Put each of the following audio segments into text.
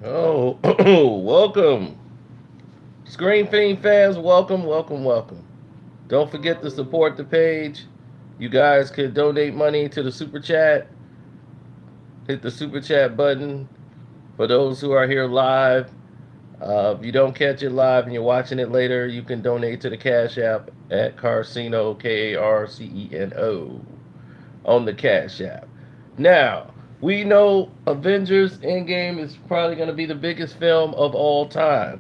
Oh, welcome. Screen Fiend fans, welcome, welcome, welcome. Don't forget to support the page. You guys could donate money to the super chat. Hit the super chat button for those who are here live. If you don't catch it live and you're watching it later, you can donate to the Cash App at Carcino, Karceno, on the Cash App. Now, we know Avengers Endgame is probably going to be the biggest film of all time.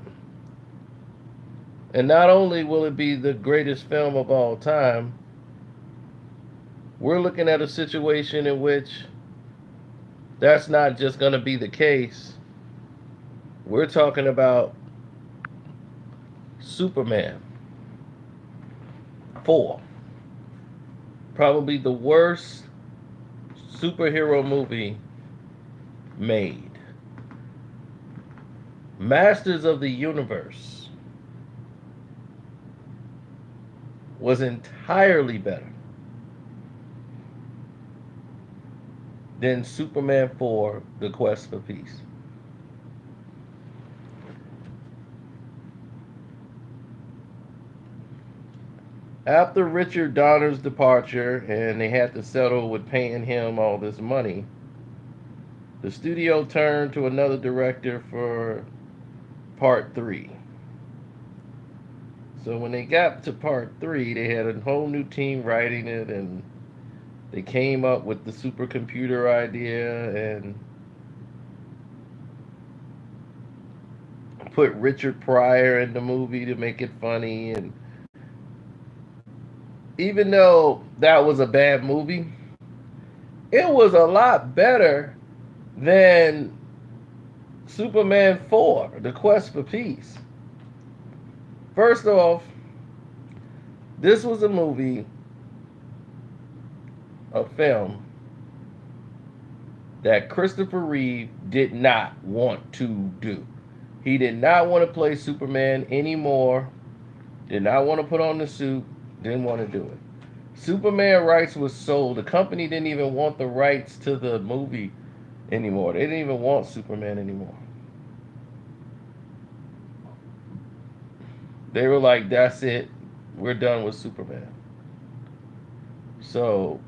And not only will it be the greatest film of all time, we're looking at a situation in which that's not just going to be the case. We're talking about Superman 4. Probably the worst superhero movie made. Masters of the Universe was entirely better than Superman 4 The Quest for Peace. After Richard Donner's departure and they had to settle with paying him all this money, the studio turned to another director for part 3. So when they got to part 3, they had a whole new team writing it, and they came up with the supercomputer idea and put Richard Pryor in the movie to make it funny. And even though that was a bad movie, it was a lot better than Superman 4, The Quest for Peace. First off, this was a movie, a film, that Christopher Reeve did not want to do. He did not want to play Superman anymore, did not want to put on the suit, didn't want to do it. Superman rights was sold. The company didn't even want the rights to the movie anymore. They didn't even want Superman anymore. They were like, that's it. We're done with Superman. So,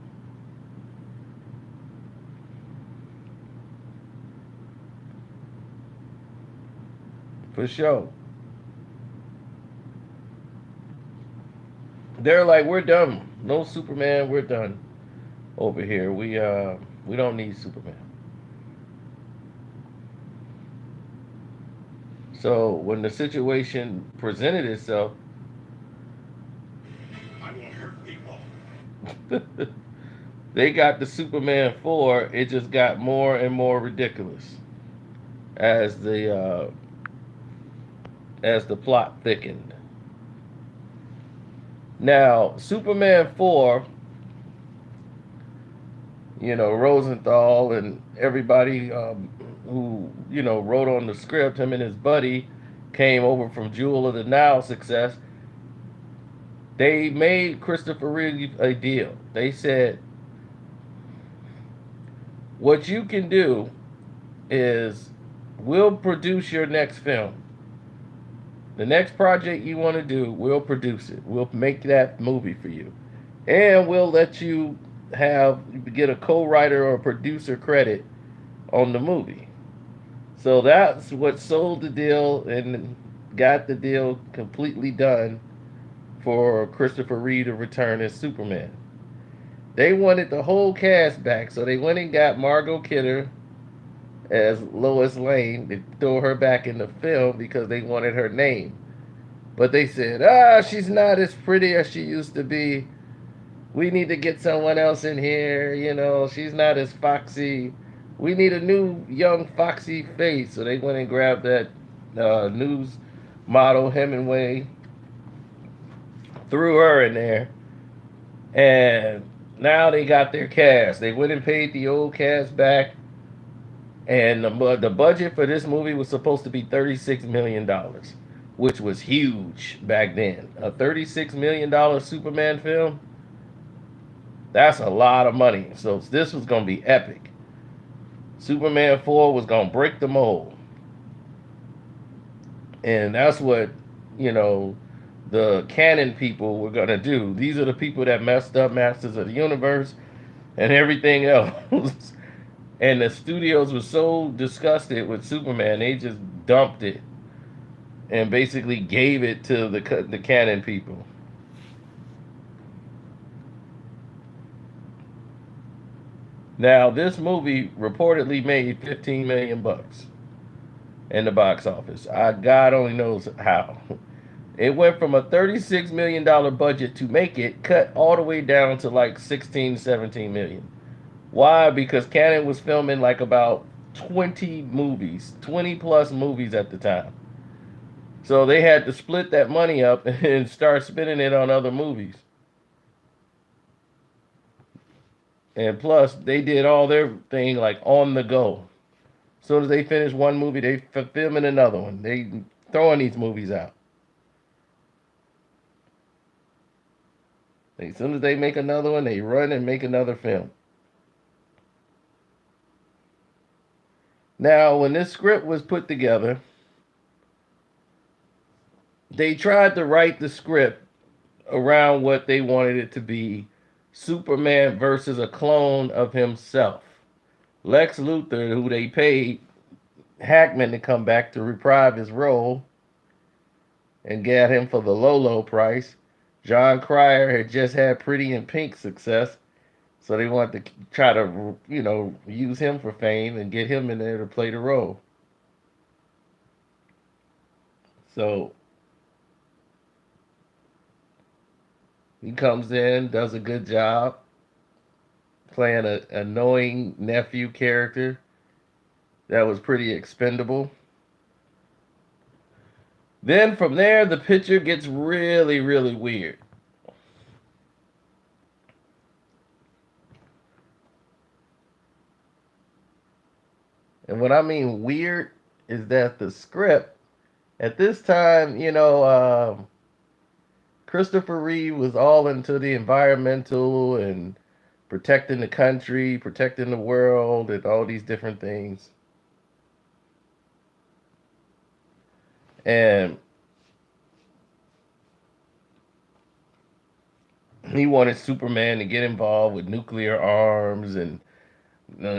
for sure. They're like, we're done. No Superman, we're done over here. We don't need Superman. So when the situation presented itself, they got the Superman 4. It just got more and more ridiculous as the plot thickened. Now, Superman 4, Rosenthal and everybody who, wrote on the script, him and his buddy, came over from Jewel of the Nile success. They made Christopher Reeve a deal. They said, what you can do is we'll produce your next film. The next project you want to do, we'll produce it. We'll make that movie for you. And we'll let you get a co-writer or producer credit on the movie. So that's what sold the deal and got the deal completely done for Christopher Reeve to return as Superman. They wanted the whole cast back, so they went and got Margot Kidder as Lois Lane. They threw her back in the film because they wanted her name. But they said, she's not as pretty as she used to be. We need to get someone else in here. She's not as foxy. We need a new young foxy face. So they went and grabbed that news model Hemingway, threw her in there, and now they got their cast. They went and paid the old cast back, and the budget for this movie was supposed to be $36 million, which was huge back then. A $36 million Superman film, that's a lot of money. So this was going to be epic. Superman 4 was going to break the mold. And that's what, you know, the canon people were gonna do. These are the people that messed up Masters of the Universe and everything else. And the studios were so disgusted with Superman, they just dumped it and basically gave it to the canon people. Now, this movie reportedly made 15 million bucks in the box office. God only knows how. It went from a $36 million budget to make it, cut all the way down to like 16, 17 million. Why? Because Canon was filming like about 20 movies, 20 plus movies at the time. So they had to split that money up and start spending it on other movies. And plus, they did all their thing like on the go. As soon as they finish one movie, they filming another one. They throwing these movies out. As soon as they make another one, they run and make another film. Now, when this script was put together, they tried to write the script around what they wanted it to be: Superman versus a clone of himself. Lex Luthor, who they paid Hackman to come back to reprise his role and get him for the low, low price. John Cryer had just had Pretty in Pink success, so they wanted to try to, use him for fame and get him in there to play the role. So he comes in, does a good job playing a annoying nephew character that was pretty expendable. Then from there, the picture gets really, really weird. And what I mean weird is that the script at this time, Christopher Reeve was all into the environmental and protecting the country, protecting the world, and all these different things. And he wanted Superman to get involved with nuclear arms. And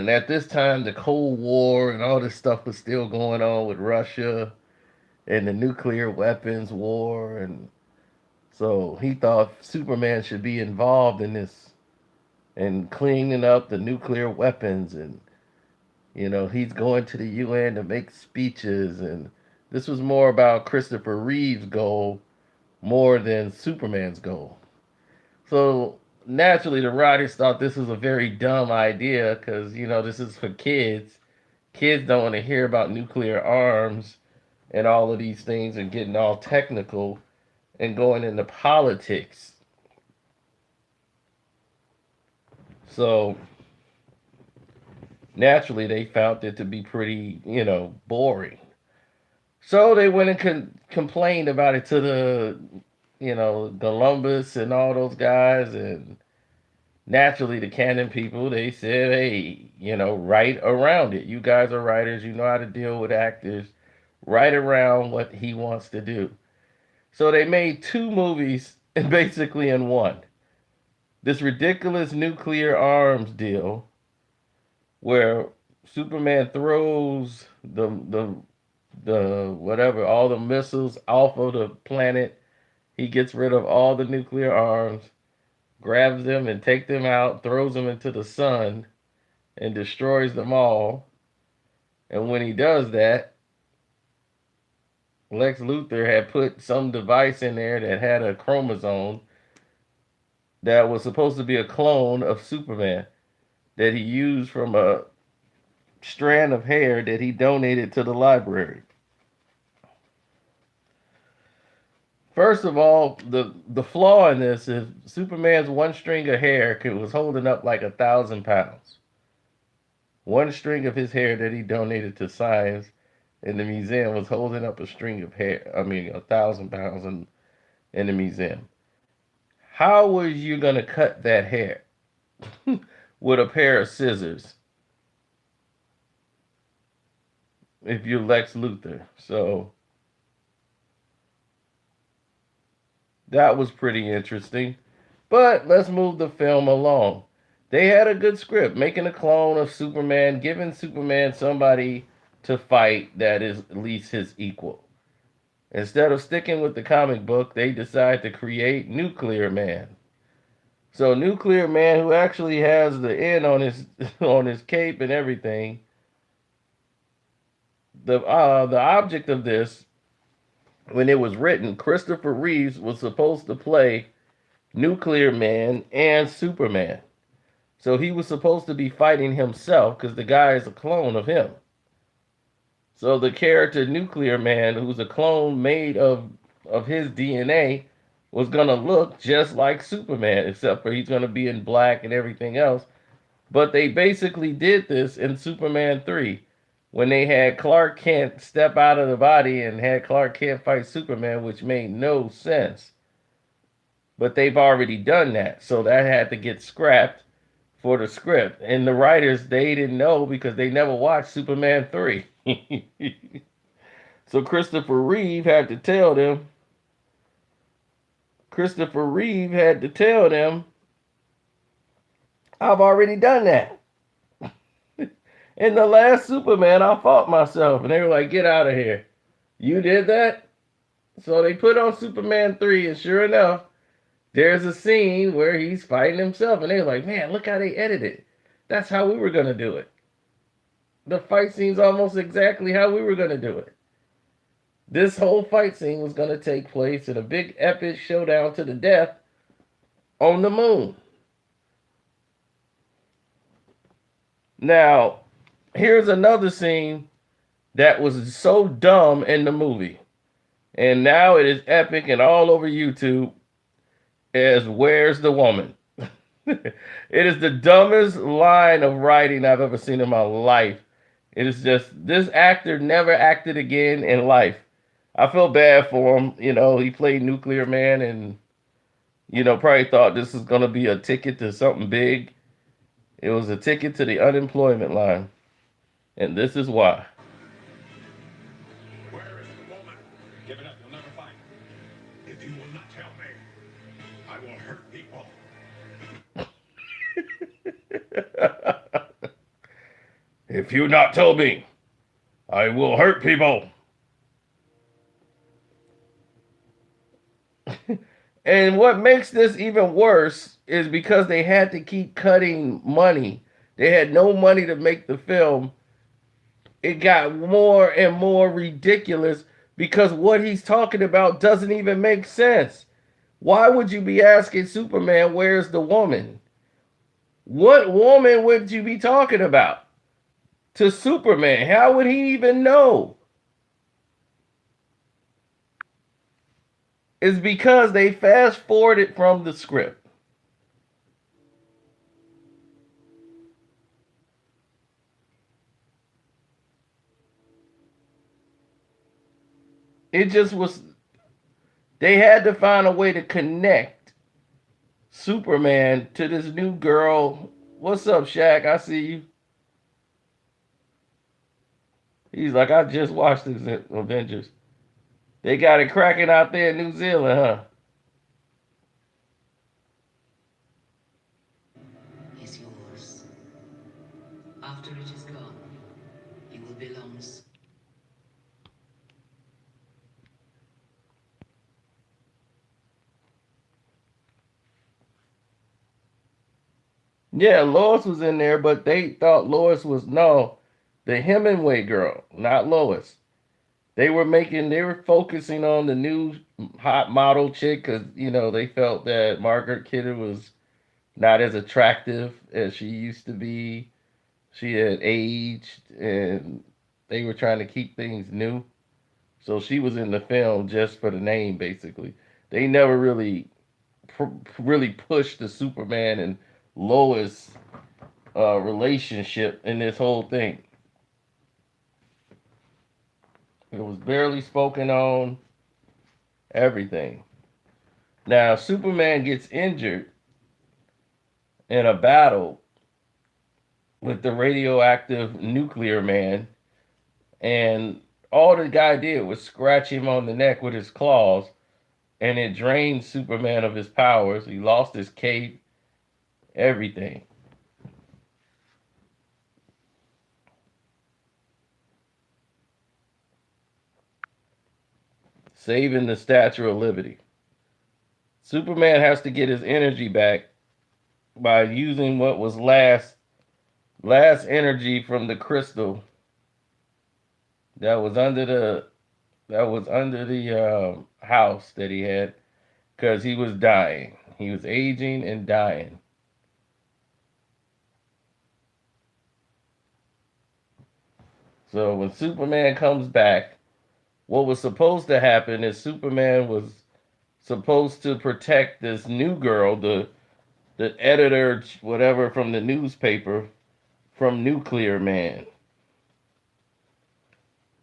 at this time, the Cold War and all this stuff was still going on with Russia and the nuclear weapons war. And so he thought Superman should be involved in this and cleaning up the nuclear weapons. And he's going to the UN to make speeches. And this was more about Christopher Reeve's goal more than Superman's goal. So naturally, the writers thought this was a very dumb idea because, this is for kids. Kids don't want to hear about nuclear arms and all of these things and getting all technical and going into politics. So naturally, they found it to be pretty, boring. So they went and complained about it to the, Columbus and all those guys. And naturally, the canon people, they said, hey, write around it. You guys are writers. You know how to deal with actors. Write around what he wants to do. So they made two movies basically in one. This ridiculous nuclear arms deal where Superman throws the whatever, all the missiles off of the planet. He gets rid of all the nuclear arms, grabs them and takes them out, throws them into the sun, and destroys them all. And when he does that, Lex Luthor had put some device in there that had a chromosome that was supposed to be a clone of Superman that he used from a strand of hair that he donated to the library. First of all, the flaw in this is Superman's one string of hair was holding up like 1,000 pounds. One string of his hair that he donated to science in the museum was holding up a string of hair. I mean, 1,000 pounds in the museum. How was you gonna cut that hair with a pair of scissors if you're Lex Luthor? So That was pretty interesting. But let's move the film along. They had a good script, making a clone of Superman, giving Superman somebody to fight that is at least his equal. Instead of sticking with the comic book, they decide to create Nuclear Man. So Nuclear Man, who actually has the N on his on his cape and everything, the object of this, when it was written, Christopher Reeves was supposed to play Nuclear Man and Superman. So he was supposed to be fighting himself because the guy is a clone of him. So the character Nuclear Man, who's a clone made of his DNA, was gonna look just like Superman, except for he's gonna be in black and everything else. But they basically did this in Superman 3 when they had Clark Kent step out of the body and had Clark Kent fight Superman, which made no sense. But they've already done that, so that had to get scrapped for the script. And the writers, they didn't know because they never watched Superman 3. So Christopher Reeve had to tell them, I've already done that. In the last Superman, I fought myself. And they were like, get out of here. You did that? So they put on Superman 3, and sure enough, there's a scene where he's fighting himself. And they're like, man, look how they edited it. That's how we were going to do it. The fight scene's almost exactly how we were going to do it. This whole fight scene was going to take place in a big epic showdown to the death on the moon. Now, here's another scene that was so dumb in the movie. And now it is epic and all over YouTube as Where's the Woman? It is the dumbest line of writing I've ever seen in my life. It is just, this actor never acted again in life. I feel bad for him. You know, he played Nuclear Man and, you know, probably thought this was going to be a ticket to something big. It was a ticket to the unemployment line. And this is why. Where is the woman? Give it up. You'll never find her. If you will not tell me, I will hurt people. If you not tell me, I will hurt people. And what makes this even worse is because they had to keep cutting money. They had no money to make the film. It got more and more ridiculous because what he's talking about doesn't even make sense. Why would you be asking Superman, where's the woman? What woman would you be talking about to Superman? How would he even know? It's because they fast forwarded from the script. It just was, they had to find a way to connect Superman to this new girl. What's up, Shaq? I see you. He's like, I just watched this Avengers. They got it cracking out there in New Zealand, huh? Is yours. After it is gone, you will belong. Yeah, Lois was in there, but they thought Lois was, no, the Hemingway girl, not Lois. They were focusing on the new hot model chick because, you know, they felt that Margaret Kidder was not as attractive as she used to be. She had aged and they were trying to keep things new. So she was in the film just for the name, basically. They never really pushed the Superman and Lois relationship in this whole thing. It was barely spoken on, everything. Now, Superman gets injured in a battle with the radioactive Nuclear Man, and all the guy did was scratch him on the neck with his claws, and it drained Superman of his powers. He lost his cape, everything. Saving the Statue of Liberty. Superman has to get his energy back by using what was last energy from the crystal that was under the house that he had, because he was dying. He was aging and dying. So when Superman comes back, what was supposed to happen is Superman was supposed to protect this new girl, the editor, whatever, from the newspaper, from Nuclear Man.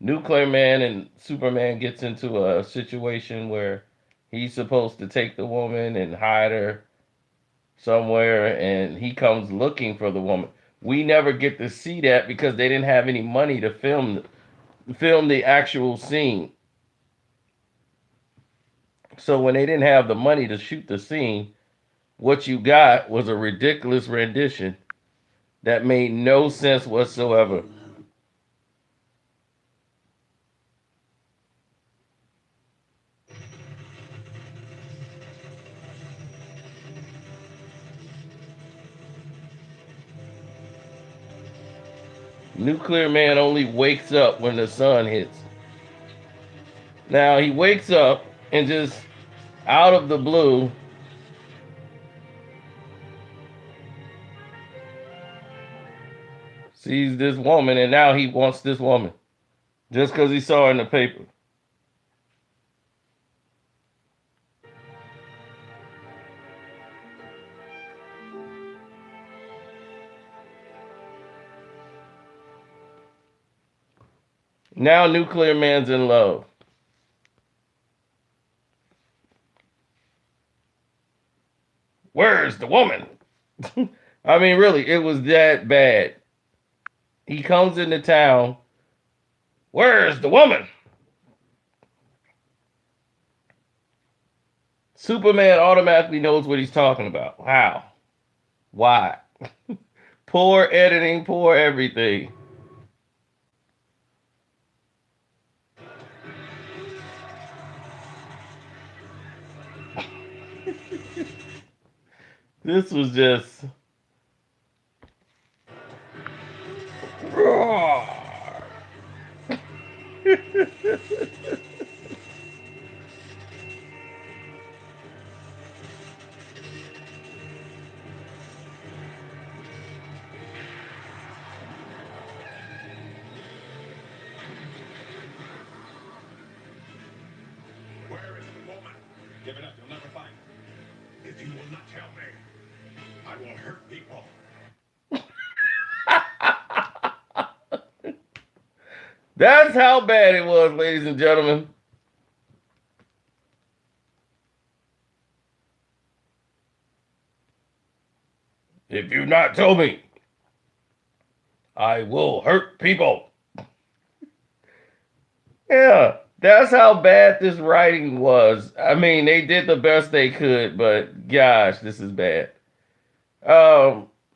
Nuclear Man and Superman gets into a situation where he's supposed to take the woman and hide her somewhere, and he comes looking for the woman. We never get to see that because they didn't have any money to film the actual scene. So when they didn't have the money to shoot the scene, what you got was a ridiculous rendition that made no sense whatsoever. Nuclear Man only wakes up when the sun hits. Now he wakes up and just out of the blue sees this woman, and now he wants this woman just because he saw her in the paper. Now Nuclear Man's in love. Where's the woman? I mean, really, it was that bad. He comes into town. Where's the woman? Superman automatically knows what he's talking about. How? Why? Poor editing, poor everything. This was just roar. Where is the woman? Give it up. You'll never find her. If you will not tell me, I will hurt people. That's how bad it was, ladies and gentlemen. If you not tell me, I will hurt people. Yeah, that's how bad this writing was. I mean, they did the best they could, but gosh, this is bad.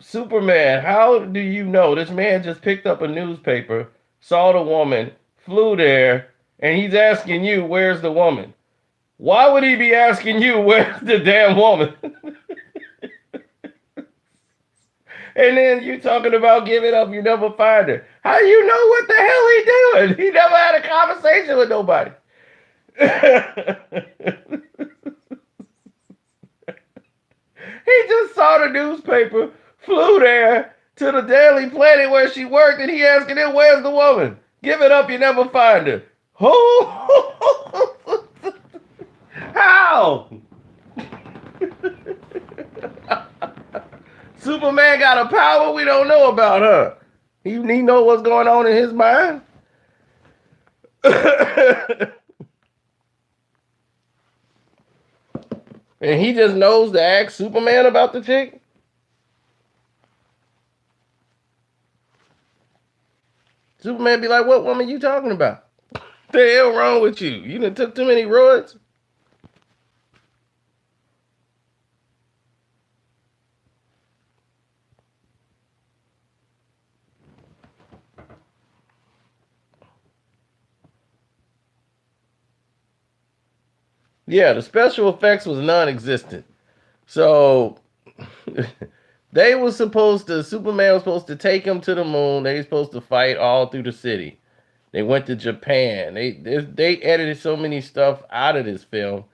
Superman, how do you know? This man just picked up a newspaper, saw the woman, flew there, and he's asking you, where's the woman? Why would he be asking you, where's the damn woman? And then you talking about giving up, you never find her. How do you know what the hell he doing? He never had a conversation with nobody. He just saw the newspaper, flew there to the Daily Planet where she worked, and he asking him, where's the woman? Give it up, you never find her. Who? How? Superman got a power we don't know about, huh? He know what's going on in his mind. And he just knows to ask Superman about the chick. Superman be like, what woman you talking about? The hell wrong with you? You done took too many roids? Yeah, the special effects was non-existent. So they was supposed to. Superman was supposed to take him to the moon. They were supposed to fight all through the city. They went to Japan. They edited so many stuff out of this film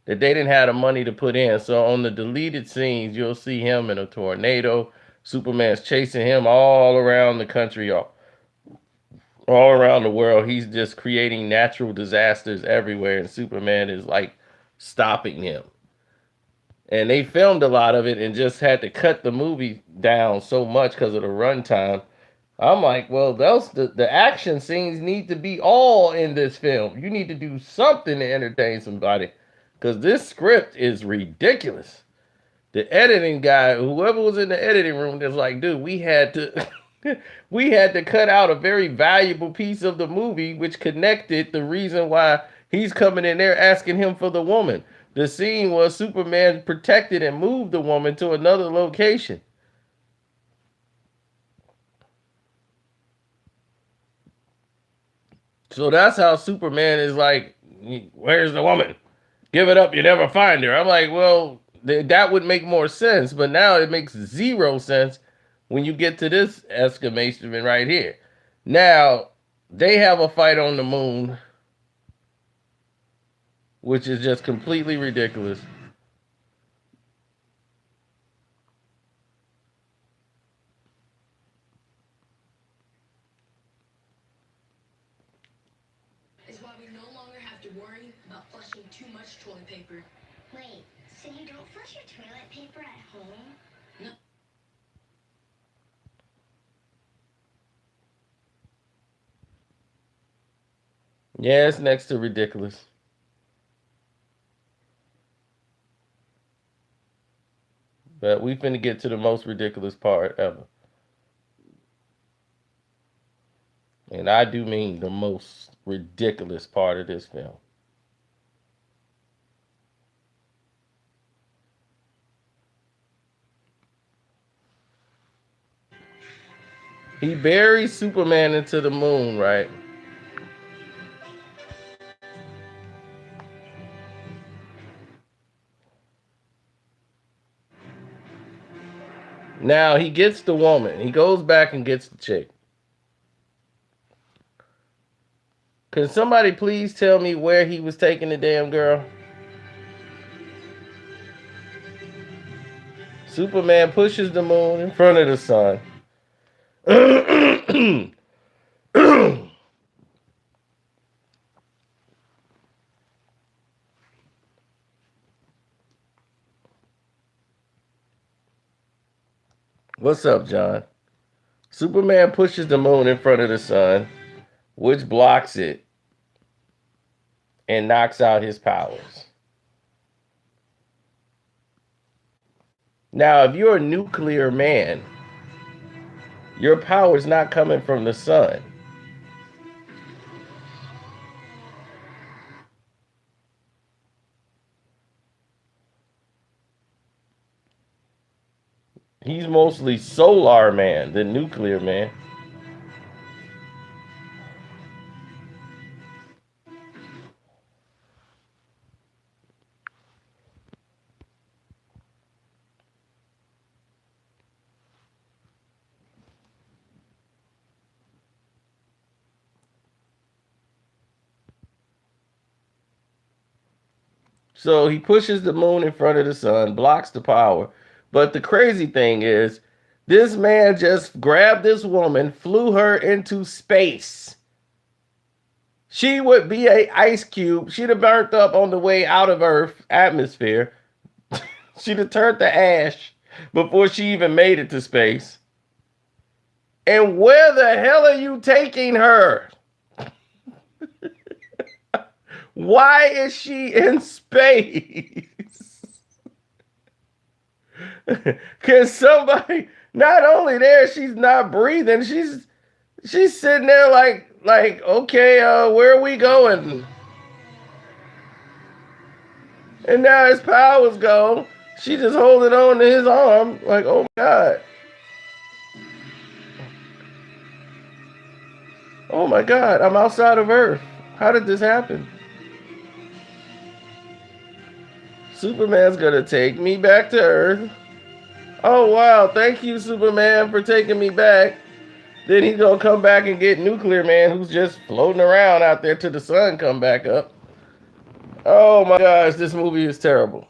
that they didn't have the money to put in. So on the deleted scenes, you'll see him in a tornado. Superman's chasing him all around the country, all around the world. He's just creating natural disasters everywhere, and Superman is like stopping him. And they filmed a lot of it and just had to cut the movie down so much because of the runtime. I'm like, well, the action scenes need to be all in this film. You need to do something to entertain somebody, because this script is ridiculous. The editing guy, whoever was in the editing room, was like, dude, we had to, we had to cut out a very valuable piece of the movie, which connected the reason why he's coming in there asking him for the woman. The scene was Superman protected and moved the woman to another location. So that's how Superman is like, where's the woman? Give it up, you never find her. I'm like, well, that would make more sense, but now it makes zero sense when you get to this exclamation right here. Now, they have a fight on the moon, which is just completely ridiculous. Is why we no longer have to worry about flushing too much toilet paper. Wait, so you don't flush your toilet paper at home? No. Yeah, it's next to ridiculous. But we finna get to the most ridiculous part ever. And I do mean the most ridiculous part of this film. He buries Superman into the moon, right? Now he gets the woman. He goes back and gets the chick. Can somebody please tell me where he was taking the damn girl? Superman pushes the moon in front of the sun. What's up, John? Superman pushes the moon in front of the sun, which blocks it and knocks out his powers. Now, if you're a nuclear man, your power is not coming from the sun. He's mostly solar man than nuclear man. So he pushes the moon in front of the sun, blocks the power. But the crazy thing is, this man just grabbed this woman, flew her into space. She would be a ice cube. She'd have burnt up on the way out of Earth atmosphere. She'd have turned to ash before she even made it to space. And where the hell are you taking her? Why is she in space? Can somebody, not only there, she's not breathing, she's sitting there like okay, where are we going? And now his power's gone. She just holding on to his arm, like, oh my god. Oh my god, I'm outside of Earth. How did this happen? Superman's gonna take me back to Earth. Oh wow, thank you, Superman, for taking me back. Then he's gonna come back and get Nuclear Man, who's just floating around out there till the sun come back up. Oh my gosh, this movie is terrible.